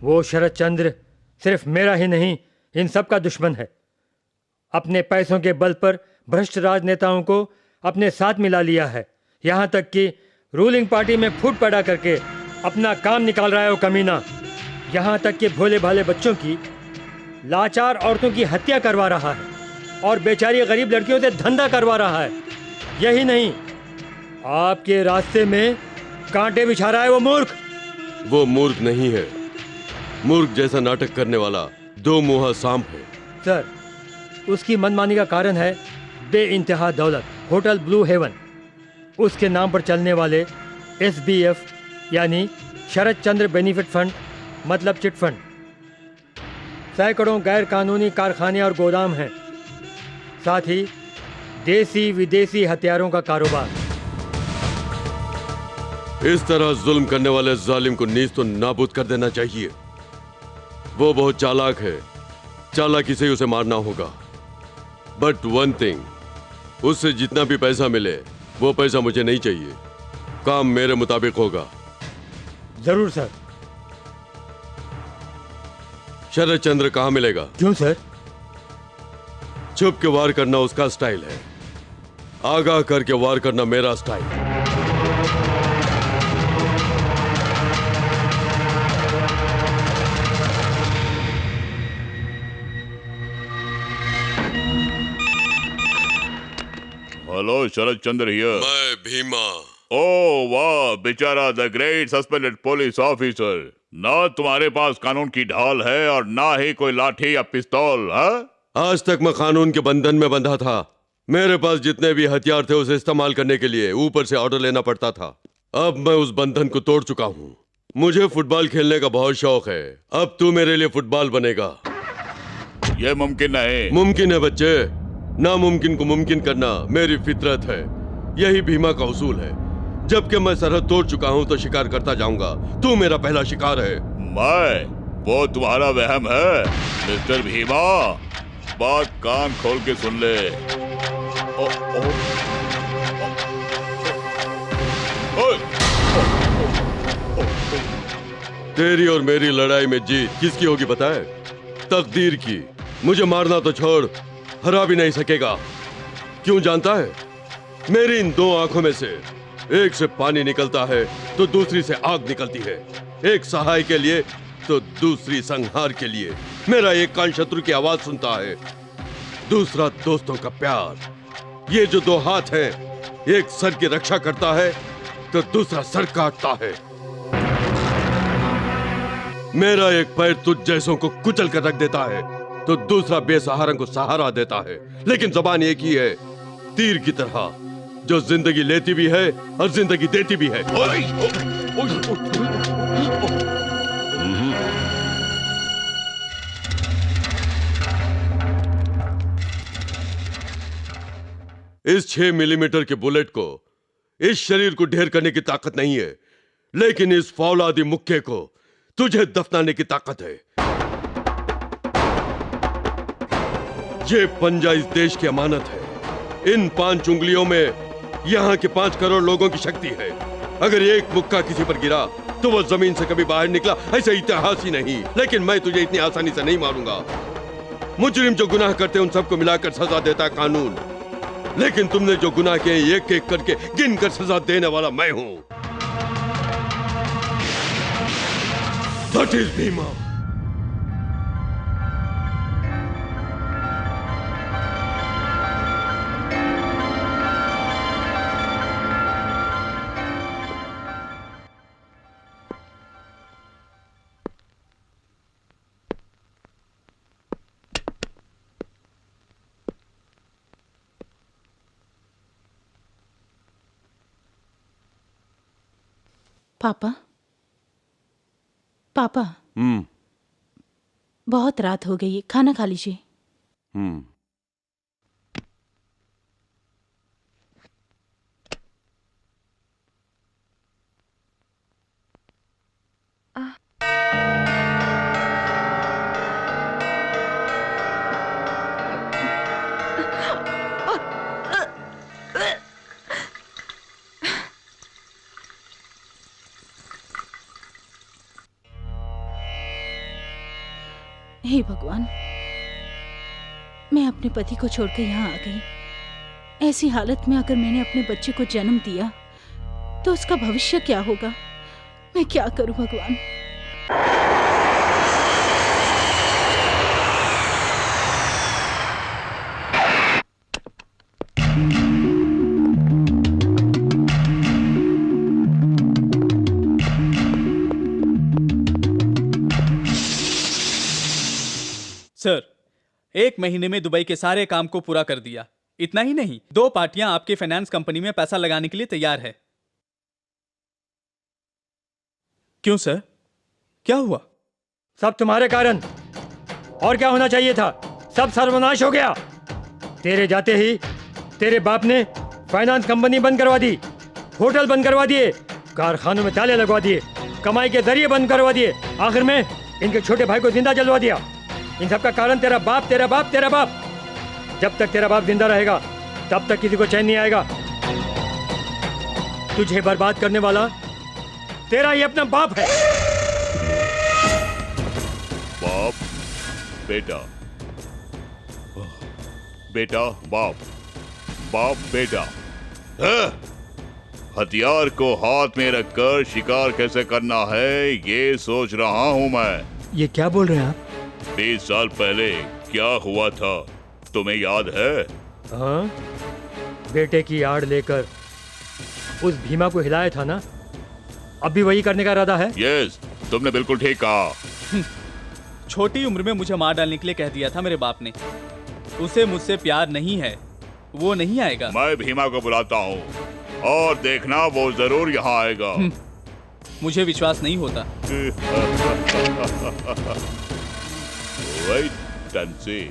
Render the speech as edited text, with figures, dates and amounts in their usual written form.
वो शरद चंद्र सिर्फ मेरा ही नहीं, इन सब का दुश्मन है। अपने पैसों के बल पर भ्रष्ट राजनेताओं को अपने साथ मिला लिया है। यहाँ तक कि रूलिंग पार्टी में फूट पैदा करके अपना काम निकाल रहा है वो कमीना। यहाँ तक कि भोले भाले बच्चों की, लाचार औरतों की हत्या करवा रहा है और बेचारी गरीब लड़कियों से धंधा करवा रहा है। यही नहीं, आपके रास्ते में कांटे बिछा रहा है वो मूर्ख। वो मूर्ख नहीं है, मूर्ख जैसा नाटक करने वाला दो मुंहा सांप है। सर, उसकी मनमानी का कारण है बे इंतहा दौलत होटल ब्लू हेवन। उसके नाम पर चलने वाले SBF यानी शरद चंद्र बेनिफिट फंड, मतलब चिट फंड। सैकड़ों गैर कानूनी कारखाने और गोदाम हैं, साथ ही देसी विदेशी हथियारों का कारोबार। इस तरह जुल्म करने वाले जालिम को नीज तो नाबूद कर देना चाहिए। वो बहुत चालाक है, चालाकी से उसे मारना होगा। बट वन थिंग, उससे जितना भी पैसा मिले वो पैसा मुझे नहीं चाहिए। काम मेरे मुताबिक होगा। जरूर सर। शरद चंद्र कहां मिलेगा? क्यों सर? छुप के वार करना उसका स्टाइल है, आगाह करके वार करना मेरा style. Hello, Sharad Chandra here. मैं भीमा। ओह वाह, बेचारा the great suspended police officer. ना तुम्हारे पास कानून की ढाल है और ना ही कोई लाठी या पिस्तौल। आज तक मैं कानून के बंधन में बंधा था। मेरे पास जितने भी हथियार थे उसे इस्तेमाल करने के लिए ऊपर से ऑर्डर लेना पड़ता था। अब मैं उस बंधन को तोड़ चुका हूँ। मुझे फुटबॉल खेलने का बहुत शौक है। अब तू मेरे लिए फुटबॉल बनेगा। यह मुमकिन नहीं। मुमकिन है बच्चे, नामुमकिन को मुमकिन करना मेरी फितरत है। यही भीमा का उसूल है। जबकि मैं सरहद तोड़ चुका हूं तो शिकार करता जाऊंगा। तू मेरा पहला शिकार है। मैं? वो तुम्हारा वहम है मिस्टर भीमा। बात कान खोल के सुन ले। ओ, ओ, ओ, तेरी और मेरी लड़ाई में जीत किसकी होगी पता है? तकदीर की। मुझे मारना तो छोड़, हरा भी नहीं सकेगा। क्यों जानता है? मेरी इन दो आंखों में से एक से पानी निकलता है तो दूसरी से आग निकलती है। एक सहाय के लिए तो दूसरी संहार के लिए। मेरा एक कान शत्रु की आवाज सुनता है, दूसरा दोस्तों का प्यार। ये जो दो हाथ हैं, एक सर की रक्षा करता है तो दूसरा सर काटता है। मेरा एक पैर तुझ जैसों को कुचल कर रख देता है तो दूसरा बेसहारा को सहारा देता है। लेकिन जबान एक ही है, तीर की तरह, जो जिंदगी लेती भी है और जिंदगी देती भी है। इस 6 मिलीमीटर के बुलेट को इस शरीर को ढेर करने की ताकत नहीं है, लेकिन इस फौलादी मुक्के को तुझे दफनाने की ताकत है। ये पंजा इस देश की अमानत है। इन 5 उंगलियों में यहाँ के 5 करोड़ लोगों की शक्ति है। अगर एक मुक्का किसी पर गिरा तो वो जमीन से कभी बाहर निकला, ऐसा इतिहास ही नहीं। लेकिन मैं तुझे इतनी आसानी से नहीं मारूंगा। मुजरिम जो गुनाह करते उन सबको मिलाकर सजा देता है कानून, लेकिन तुमने जो गुनाह किए एक एक करके गिन कर सजा देने वाला मैं हूं। That is Bhima. पापा, पापा, बहुत रात हो गई है, खाना खा लीजिए। हे भगवान, मैं अपने पति को छोड़कर यहाँ आ गई। ऐसी हालत में अगर मैंने अपने बच्चे को जन्म दिया तो उसका भविष्य क्या होगा? मैं क्या करूं भगवान? सर, 1 महीने में दुबई के सारे काम को पूरा कर दिया। इतना ही नहीं, 2 पार्टियां आपके फाइनेंस कंपनी में पैसा लगाने के लिए तैयार है। क्यों सर, क्या हुआ? सब तुम्हारे कारण। और क्या होना चाहिए था? सब सर्वनाश हो गया। तेरे जाते ही तेरे बाप ने फाइनेंस कंपनी बंद करवा दी, होटल बंद करवा दिए, कारखानों में ताले लगवा दिए, कमाई के जरिए बंद करवा दिए, आखिर में इनके छोटे भाई को जिंदा जलवा दिया। इन सब का कारण तेरा बाप, तेरा बाप, तेरा बाप। जब तक तेरा बाप जिंदा रहेगा तब तक किसी को चैन नहीं आएगा। तुझे बर्बाद करने वाला तेरा ही अपना बाप है। बाप बेटा, बेटा बाप, बाप बेटा। हाँ? हथियार को हाथ में रखकर शिकार कैसे करना है ये सोच रहा हूं मैं। ये क्या बोल रहे हैं आप? 20 साल पहले क्या हुआ था तुम्हें याद है? हाँ, बेटे की आड़ लेकर उस भीमा को हिलाया था ना। अब भी वही करने का इरादा है? यस, तुमने बिल्कुल ठीक कहा। छोटी उम्र में मुझे मार डालने के लिए कह दिया था मेरे बाप ने। उसे मुझसे प्यार नहीं है, वो नहीं आएगा। मैं भीमा को बुलाता हूँ और देखना वो जरूर यहाँ आएगा। मुझे विश्वास नहीं होता। Wait and see.